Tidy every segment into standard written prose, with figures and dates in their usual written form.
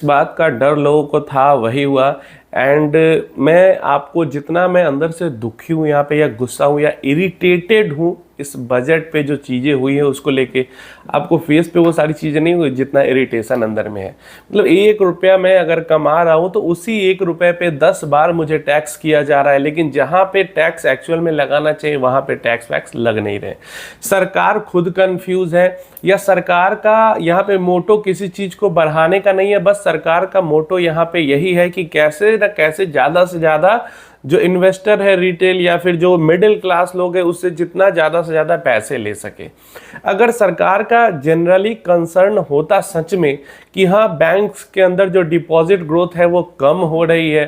इस बात का डर लोगों को था, वही हुआ। एंड मैं आपको जितना मैं अंदर से दुखी हूँ यहाँ पे, या गुस्सा हूँ, या इरिटेटेड हूँ इस बजट पे जो चीज़ें हुई हैं उसको लेके, आपको फेस पे वो सारी चीज़ें नहीं हुई जितना इरिटेशन अंदर में है। मतलब 1 रुपया मैं अगर कमा रहा हूँ तो उसी 1 रुपये पे 10 बार मुझे टैक्स किया जा रहा है, लेकिन जहाँ पे टैक्स एक्चुअल में लगाना चाहिए वहाँ पे टैक्स वैक्स लग नहीं रहे। सरकार खुद कंफ्यूज है, या सरकार का यहाँ पे मोटो किसी चीज़ को बढ़ाने का नहीं है, बस सरकार का मोटो यहाँ पे यही है कि कैसे ना कैसे ज़्यादा से ज़्यादा जो इन्वेस्टर है रिटेल या फिर जो मिडिल क्लास लोग हैं उससे जितना ज़्यादा से ज़्यादा पैसे ले सके। अगर सरकार का जनरली कंसर्न होता सच में कि हाँ बैंक्स के अंदर जो डिपॉजिट ग्रोथ है वो कम हो रही है,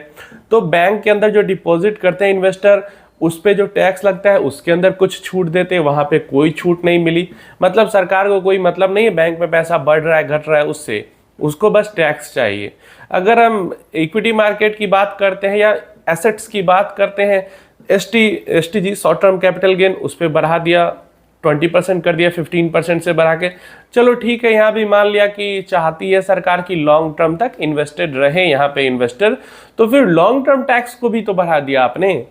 तो बैंक के अंदर जो डिपॉजिट करते हैं इन्वेस्टर उस पे जो टैक्स लगता है उसके अंदर कुछ छूट देते, वहाँ पे कोई छूट नहीं मिली। मतलब सरकार को कोई मतलब नहीं है बैंक में पैसा बढ़ रहा है घट रहा है उससे, उसको बस टैक्स चाहिए। अगर हम इक्विटी मार्केट की बात करते हैं या एसेट्स की बात करते हैं, STG short term capital gain उस पर बढ़ा दिया, 20% कर दिया 15% से बढ़ा के। चलो ठीक है, यहाँ भी मान लिया कि चाहती है सरकार की लॉन्ग टर्म तक इन्वेस्टेड रहे यहाँ पे इन्वेस्टर, तो फिर लॉन्ग टर्म टैक्स को भी तो बढ़ा दिया आपने।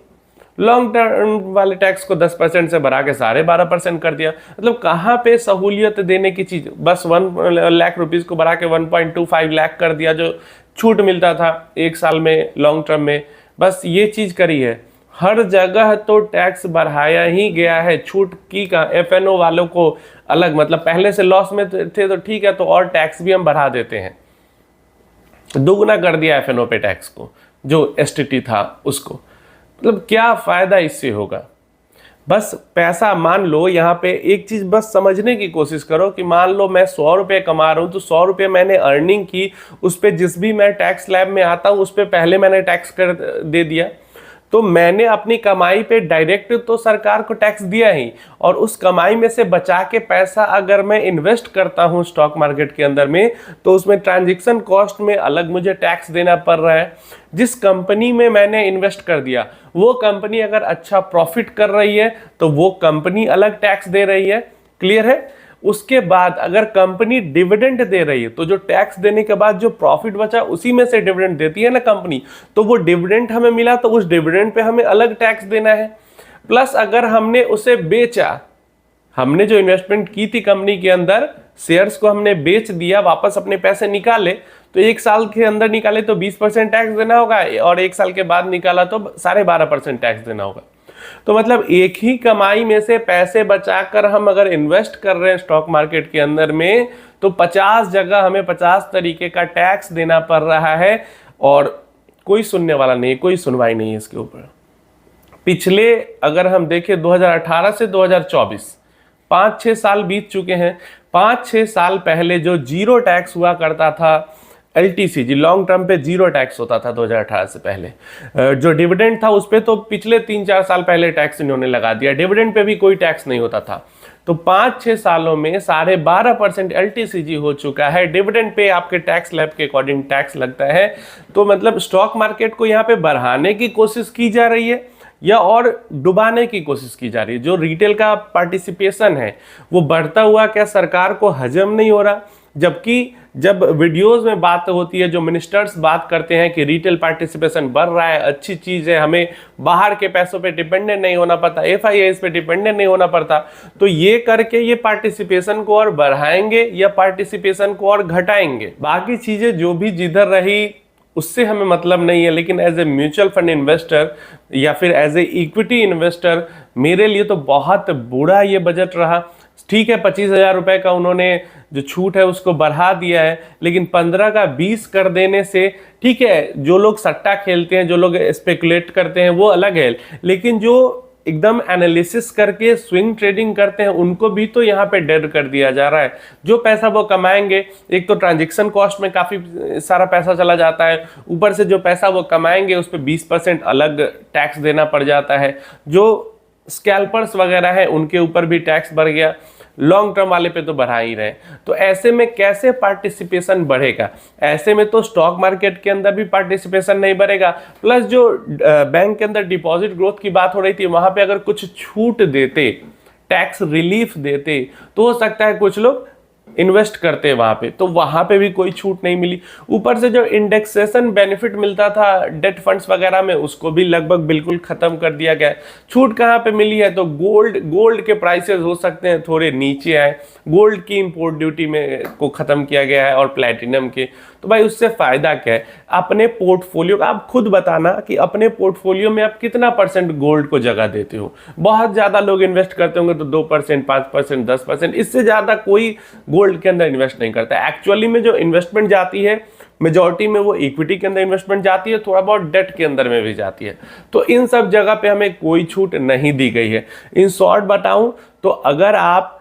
लॉन्ग टर्म वाले टैक्स को 10% से बढ़ा के 12.5% कर दिया। मतलब कहाँ पे सहूलियत देने की चीज, बस 1 लाख रुपीज को बढ़ा के 1.25 लाख कर दिया जो छूट मिलता था 1 साल में लॉन्ग टर्म में, बस ये चीज करी है। हर जगह तो टैक्स बढ़ाया ही गया है, छूट की का एफएनओ वालों को अलग, मतलब पहले से लॉस में थे तो ठीक है, तो और टैक्स भी हम बढ़ा देते हैं, दुगना कर दिया एफएनओ पे टैक्स को, जो एसटीटी था उसको। मतलब क्या फायदा इससे होगा? बस पैसा, मान लो यहाँ पे एक चीज बस समझने की कोशिश करो कि मान लो मैं 100 रुपये कमा रहा हूँ, तो 100 रुपये मैंने अर्निंग की, उस पर जिस भी मैं टैक्स स्लैब में आता हूँ उस पर पहले मैंने टैक्स कर दे दिया, तो मैंने अपनी कमाई पे डायरेक्ट तो सरकार को टैक्स दिया ही, और उस कमाई में से बचा के पैसा अगर मैं इन्वेस्ट करता हूं स्टॉक मार्केट के अंदर में, तो उसमें ट्रांजैक्शन कॉस्ट में अलग मुझे टैक्स देना पड़ रहा है। जिस कंपनी में मैंने इन्वेस्ट कर दिया वो कंपनी अगर अच्छा प्रॉफिट कर रही है तो वो कंपनी अलग टैक्स दे रही है, क्लियर है। उसके बाद अगर कंपनी डिविडेंड दे रही है तो जो टैक्स देने के बाद जो प्रॉफिट बचा उसी में से डिविडेंड देती है ना कंपनी, तो वो डिविडेंड हमें मिला तो उस डिविडेंड पे हमें अलग टैक्स देना है। प्लस अगर हमने उसे बेचा, हमने जो इन्वेस्टमेंट की थी कंपनी के अंदर, शेयर्स को हमने बेच दिया, वापस अपने पैसे निकाले, तो 1 साल के अंदर निकाले तो 20% टैक्स देना होगा, और 1 साल के बाद निकाला तो 12.5% टैक्स देना होगा। तो मतलब एक ही कमाई में से पैसे बचाकर हम अगर इन्वेस्ट कर रहे हैं स्टॉक मार्केट के अंदर में, तो 50 जगह हमें 50 तरीके का टैक्स देना पड़ रहा है, और कोई सुनने वाला नहीं, कोई सुनवाई नहीं है इसके ऊपर। पिछले अगर हम देखें 2018 से 2024 5-6 साल बीत चुके हैं। 5-6 साल पहले जो जीरो टैक्स हुआ करता था, एलटीसीजी लॉन्ग टर्म पे जीरो टैक्स होता था 2018 से पहले। जो डिविडेंड था उस पे तो पिछले 3-4 साल पहले टैक्स इन्होंने लगा दिया, डिविडेंड पे भी कोई टैक्स नहीं होता था। तो 5-6 सालों में 12.5% एलटीसीजी हो चुका है, डिविडेंड पे आपके टैक्स स्लैब के अकॉर्डिंग टैक्स लगता है। तो मतलब स्टॉक मार्केट को यहाँ पे बढ़ाने की कोशिश की जा रही है या और डुबाने की कोशिश की जा रही है। जो रिटेल का पार्टिसिपेशन है वो बढ़ता हुआ क्या सरकार को हजम नहीं हो रहा? जबकि जब वीडियोस में बात होती है, जो मिनिस्टर्स बात करते हैं कि रिटेल पार्टिसिपेशन बढ़ रहा है, अच्छी चीज़ है, हमें बाहर के पैसों पे डिपेंडेंट नहीं होना पड़ता, एफआईआईस पे डिपेंडेंट नहीं होना पड़ता, तो ये करके ये पार्टिसिपेशन को और बढ़ाएंगे या पार्टिसिपेशन को और घटाएंगे। बाकी चीज़ें जो भी जिधर रही उससे हमें मतलब नहीं है, लेकिन as a mutual fund investor या फिर एज ए इक्विटी इन्वेस्टर मेरे लिए तो बहुत बुरा ये बजट रहा। ठीक है, 25,000 रुपये का उन्होंने जो छूट है उसको बढ़ा दिया है, लेकिन 15 का 20 कर देने से ठीक है, जो लोग सट्टा खेलते हैं, जो लोग स्पेकुलेट करते हैं वो अलग है, लेकिन जो एकदम एनालिसिस करके स्विंग ट्रेडिंग करते हैं उनको भी तो यहाँ पे डेड कर दिया जा रहा है। जो पैसा वो कमाएंगे, एक तो ट्रांजैक्शन कॉस्ट में काफ़ी सारा पैसा चला जाता है, ऊपर से जो पैसा वो कमाएंगे उस पर 20% अलग टैक्स देना पड़ जाता है। जो स्कैल्पर्स वगैरह हैं उनके ऊपर भी टैक्स बढ़ गया, लॉन्ग टर्म वाले पे तो बढ़ा ही रहे। तो ऐसे में कैसे पार्टिसिपेशन बढ़ेगा? ऐसे में तो स्टॉक मार्केट के अंदर भी पार्टिसिपेशन नहीं बढ़ेगा। प्लस जो बैंक के अंदर डिपॉजिट ग्रोथ की बात हो रही थी, वहां पे अगर कुछ छूट देते, टैक्स रिलीफ देते, तो हो सकता है कुछ लोग इन्वेस्ट करते हैं वहां पे, तो वहां पे भी कोई छूट नहीं मिली। ऊपर से जो इंडेक्सेशन बेनिफिट मिलता था डेट फंड्स वगैरह में, उसको भी लगभग बिल्कुल खत्म कर दिया गया। छूट कहाँ पे मिली है? तो गोल्ड के प्राइसेस हो सकते हैं थोड़े नीचे आए, गोल्ड की इंपोर्ट ड्यूटी में को खत्म किया गया है, और प्लैटिनम के। तो भाई उससे फायदा क्या है? अपने पोर्टफोलियो का आप खुद बताना कि अपने पोर्टफोलियो में आप कितना परसेंट गोल्ड को जगह देते हो। बहुत ज्यादा लोग इन्वेस्ट करते होंगे तो 2%, 5%, 10%, इससे ज्यादा कोई गोल्ड के अंदर इन्वेस्ट नहीं करता। एक्चुअली में जो इन्वेस्टमेंट जाती है मेजॉरिटी में वो इक्विटी के अंदर इन्वेस्टमेंट जाती है, थोड़ा बहुत डेट के अंदर में भी जाती है। तो इन सब जगह पे हमें कोई छूट नहीं दी गई है। इन शॉर्ट बताऊं तो अगर आप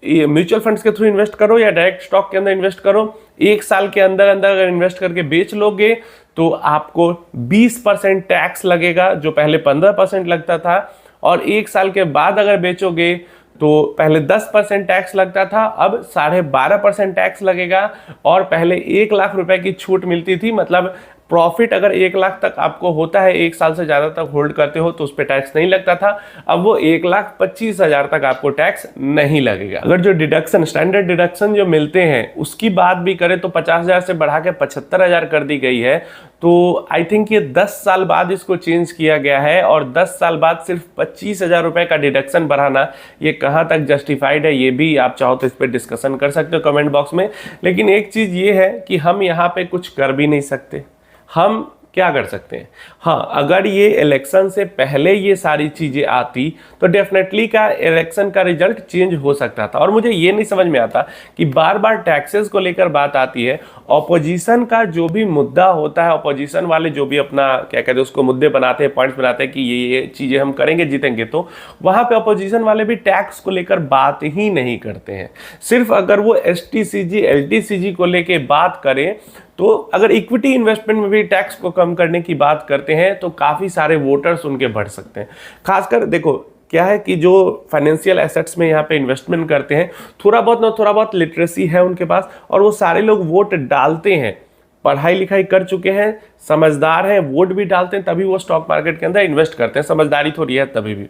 म्यूचुअल फंड्स के थ्रू इन्वेस्ट करो या डायरेक्ट स्टॉक के अंदर इन्वेस्ट करो, 1 साल के अंदर अंदर अगर इन्वेस्ट करके बेच लोगे तो आपको 20% टैक्स लगेगा, जो पहले 15% लगता था। और 1 साल के बाद अगर बेचोगे तो पहले 10% टैक्स लगता था, अब 12.5% टैक्स लगेगा। और पहले 1 लाख रुपए की छूट मिलती थी, मतलब प्रॉफिट अगर 1 लाख तक आपको होता है, 1 साल से ज़्यादा तक होल्ड करते हो, तो उस पर टैक्स नहीं लगता था। अब वो 1,25,000 तक आपको टैक्स नहीं लगेगा। अगर जो डिडक्शन, स्टैंडर्ड डिडक्शन जो मिलते हैं उसकी बात भी करें तो 50,000 से बढ़ा के 75,000 कर दी गई है। तो आई थिंक ये 10 साल बाद इसको चेंज किया गया है, और 10 साल बाद सिर्फ 25,000 रुपए का डिडक्शन बढ़ाना, ये कहाँ तक जस्टिफाइड है, ये भी आप चाहो तो इस पर डिस्कशन कर सकते हो कमेंट बॉक्स में। लेकिन एक चीज़ ये है कि हम यहाँ पे कुछ कर भी नहीं सकते। हम क्या कर सकते हैं? हाँ, अगर ये इलेक्शन से पहले ये सारी चीजें आती तो डेफिनेटली का इलेक्शन का रिजल्ट चेंज हो सकता था। और मुझे ये नहीं समझ में आता कि बार बार टैक्सेस को लेकर बात आती है, ऑपोजिशन का जो भी मुद्दा होता है, ऑपोजिशन वाले जो भी अपना क्या कहते हैं उसको मुद्दे बनाते हैं, पॉइंट्स बनाते हैं कि ये चीजें हम करेंगे जीतेंगे, तो वहां पे ऑपोजिशन वाले भी टैक्स को लेकर बात ही नहीं करते हैं। सिर्फ अगर वो STCG LTCG को लेकर बात करें, तो अगर इक्विटी इन्वेस्टमेंट में भी टैक्स को कम करने की बात करते हैं तो काफ़ी सारे वोटर्स उनके बढ़ सकते हैं। खासकर देखो क्या है कि जो फाइनेंशियल एसेट्स में यहाँ पे इन्वेस्टमेंट करते हैं, थोड़ा बहुत लिटरेसी है उनके पास, और वो सारे लोग वोट डालते हैं, पढ़ाई लिखाई कर चुके हैं, समझदार हैं, वोट भी डालते हैं, तभी वो स्टॉक मार्केट के अंदर इन्वेस्ट करते हैं। समझदारी थोड़ी है तभी भी।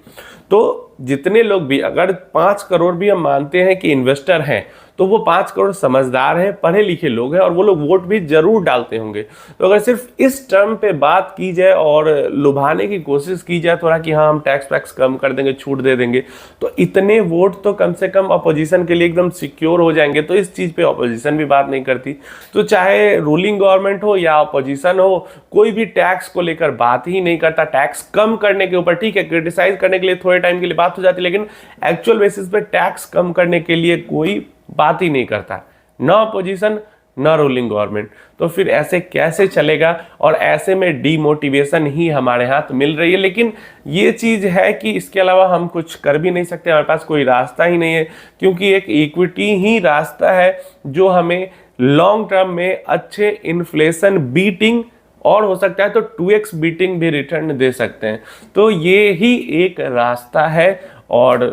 तो जितने लोग भी, अगर 5 करोड़ भी हम मानते हैं कि इन्वेस्टर हैं, तो वो 5 करोड़ समझदार हैं, पढ़े लिखे लोग हैं, और वो लोग वोट भी जरूर डालते होंगे। तो अगर सिर्फ इस टर्म पे बात की जाए और लुभाने की कोशिश की जाए थोड़ा कि हाँ हम टैक्स वैक्स कम कर देंगे, छूट दे देंगे, तो इतने वोट तो कम से कम अपोजिशन के लिए एकदम सिक्योर हो जाएंगे। तो इस चीज पे अपोजिशन भी बात नहीं करती। तो चाहे रूलिंग गवर्नमेंट हो या अपोजिशन हो, कोई भी टैक्स को लेकर बात ही नहीं करता। टैक्स कम करने के ऊपर ठीक है, क्रिटिसाइज करने के लिए थोड़े टाइम के लिए बात हो जाती है, लेकिन एक्चुअल बेसिस पे टैक्स कम करने के लिए कोई बात ही नहीं करता, ना अपोजिशन ना रूलिंग गवर्नमेंट। तो फिर ऐसे कैसे चलेगा? और ऐसे में डीमोटिवेशन ही हमारे हाथ मिल रही है। लेकिन ये चीज है कि इसके अलावा हम कुछ कर भी नहीं सकते, हमारे पास कोई रास्ता ही नहीं है, क्योंकि एक इक्विटी ही रास्ता है जो हमें लॉन्ग टर्म में अच्छे इन्फ्लेशन बीटिंग, और हो सकता है तो 2x बीटिंग भी रिटर्न दे सकते हैं। तो ये ही एक रास्ता है। और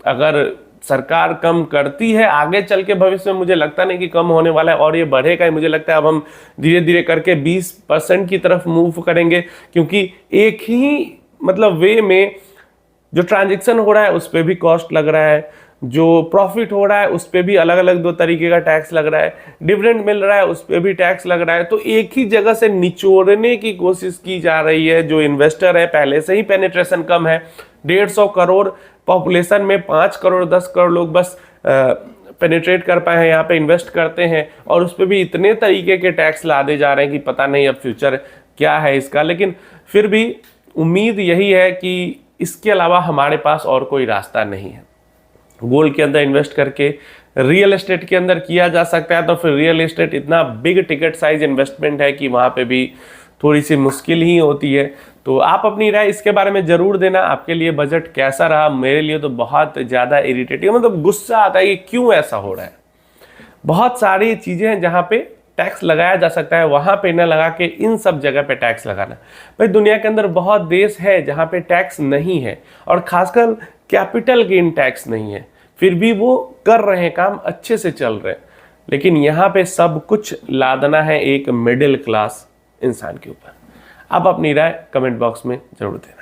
अगर सरकार कम करती है आगे चल के भविष्य में, मुझे लगता नहीं कि कम होने वाला है, और ये बढ़ेगा ही। मुझे लगता है अब हम धीरे धीरे करके 20% की तरफ मूव करेंगे, क्योंकि एक ही मतलब वे में जो ट्रांजैक्शन हो रहा है उस पर भी कॉस्ट लग रहा है, जो प्रॉफिट हो रहा है उस पर भी अलग अलग 2 तरीके का टैक्स लग रहा है, डिविडेंड मिल रहा है उस पर भी टैक्स लग रहा है। तो एक ही जगह से निचोड़ने की कोशिश की जा रही है। जो इन्वेस्टर है, पहले से ही पेनिट्रेशन कम है, 150 करोड़ पॉपुलेशन में 5 करोड़ 10 करोड़ लोग बस पेनिट्रेट कर पाए हैं, यहाँ पे इन्वेस्ट करते हैं, और उस पर भी इतने तरीके के टैक्स लादे जा रहे हैं कि पता नहीं अब फ्यूचर क्या है इसका। लेकिन फिर भी उम्मीद यही है कि इसके अलावा हमारे पास और कोई रास्ता नहीं है। गोल्ड के अंदर इन्वेस्ट करके रियल एस्टेट के अंदर किया जा सकता है, तो फिर रियल एस्टेट इतना बिग टिकट साइज इन्वेस्टमेंट है कि वहाँ पे भी थोड़ी सी मुश्किल ही होती है। तो आप अपनी राय इसके बारे में जरूर देना, आपके लिए बजट कैसा रहा। मेरे लिए तो बहुत ज़्यादा इरिटेटिंग, मतलब गुस्सा आता है कि क्यों ऐसा हो रहा है। बहुत सारी चीज़ें हैं जहाँ पे टैक्स लगाया जा सकता है, वहाँ पे न लगा के इन सब जगह पे टैक्स लगाना। भाई दुनिया के अंदर बहुत देश है जहाँ पे टैक्स नहीं है, और खासकर कैपिटल गेन टैक्स नहीं है, फिर भी वो कर रहे हैं काम, अच्छे से चल रहे हैं। लेकिन यहाँ पे सब कुछ लादना है एक मिडिल क्लास इंसान के ऊपर। आप अपनी राय कमेंट बॉक्स में जरूर दें।